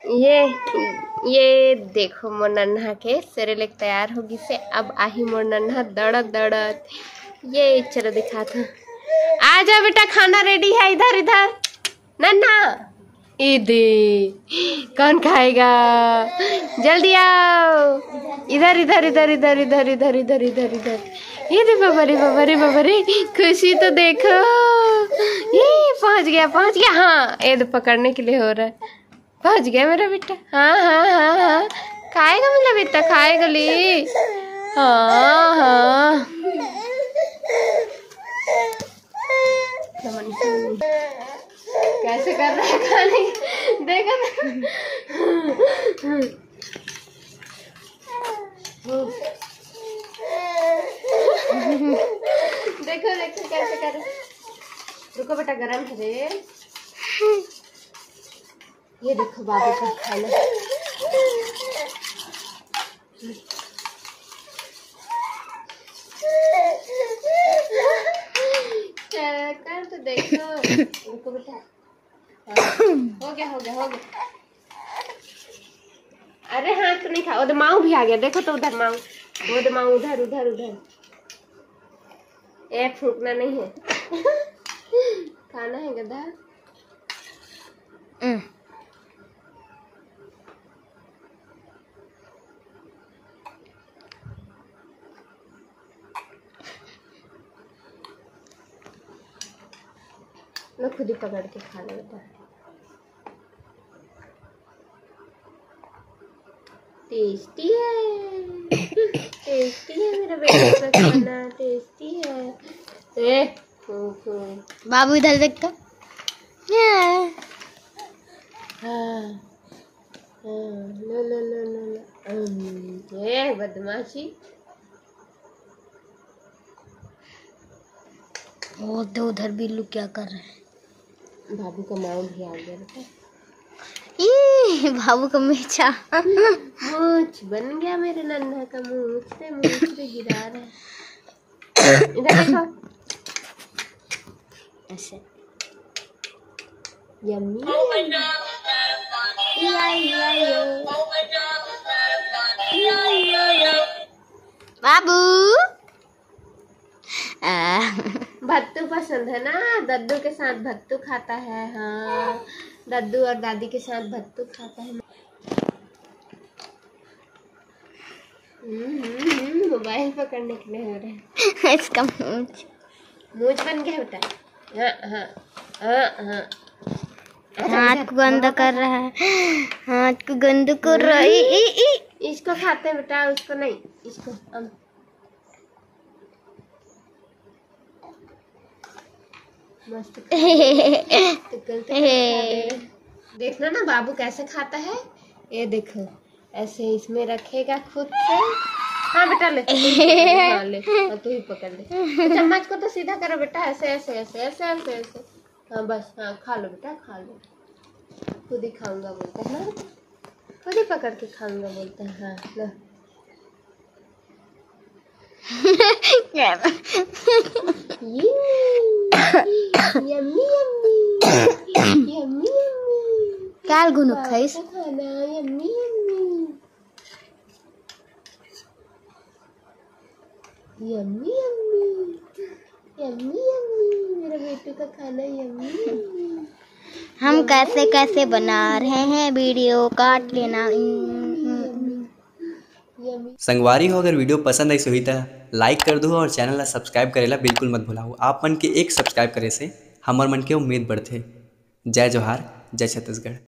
ये देखो मोर नन्हा के सेरेलेक तैयार होगी से अब आही मोर नन्हा दड़त दड़त। ये चलो दिखा था। आ जा बेटा खाना रेडी है, इधर इधर नन्हा इधे कौन खाएगा, जल्दी आओ इधर इधर इधर इधर इधर इधर इधर इधर इधर। ये दे बाबा रे खुशी तो देखो, ये पहुंच गया। हाँ ये तो पकड़ने के लिए हो रहा है, पहुंच गया मेरा बेटा। हाँ खाएगा मेरा बेटा, खाएगा ले। हाँ कैसे कर रहा है खाने, देखो देखो कैसे कर रहा है। रुको बेटा गरम है रे। ये देखो बाबू का खाना। कर तो देखो। रुको बेटा। हो गया। अरे हाँ तो नहीं खा, उधर माऊ भी आ गया देखो तो, उधर माऊ, उधर माऊ, उधर। ए फूकना नहीं है। खाना है गधा। लो खुद ही पकड़ के खा ले बेटा। टेस्टी है मेरा बेटा का खाना, टेस्टी है। बाबू इधर देख तो। लो ये बदमाशी। वो तो उधर बिल्लू क्या कर रहे हैं। बाबू का माँ भी आ गया बेटा। ये बाबू का मेचा मूछ बन गया मेरे नन्हा का, मूछ से गिरा रहा है। इधर देखो ऐसे। यम्मी बाबू भत्तू पसंद है ना, दद्दू के साथ भत्तू खाता है। हाँ दद्दू और दादी के साथ भत्तू खाता है। मोबाइल पकड़ने के लिए हो रहा है। इसका मूछ बन गया बेटा। हाँ हाथ को गंदा कर रहा है, हाथ को गंदा कर रहा है। इसको खाते बेटा, उसको नहीं, इसको मस्त। देखना ना बाबू कैसे खाता है। ये देखो ऐसे इसमें रखेगा खुद से। हाँ बेटा ले, हाँ ले, तू ही पकड़ ले। चम्मच को तो सीधा करो बेटा, ऐसे। हाँ बस, हाँ खा लो बेटा, खा लो। खुद ही खाऊंगा बोलता है ना, खुद ही पकड़ के खाऊंगा बोलता है। हाँ लो। यम्मी काल गुनु खाइस खाना। यम्मी मेरा बेटू का खाना यम्मी। हम कैसे बना रहे हैं, वीडियो काट लेना। संगवारी हो, अगर वीडियो पसंद आई सही तो लाइक कर दो और चैनल ला सब्सक्राइब करेला बिल्कुल मत भूलाओ। आप मन के एक सब्सक्राइब करे से हमार मन के उम्मीद बढ़ते। जय जोहार, जय छत्तीसगढ़।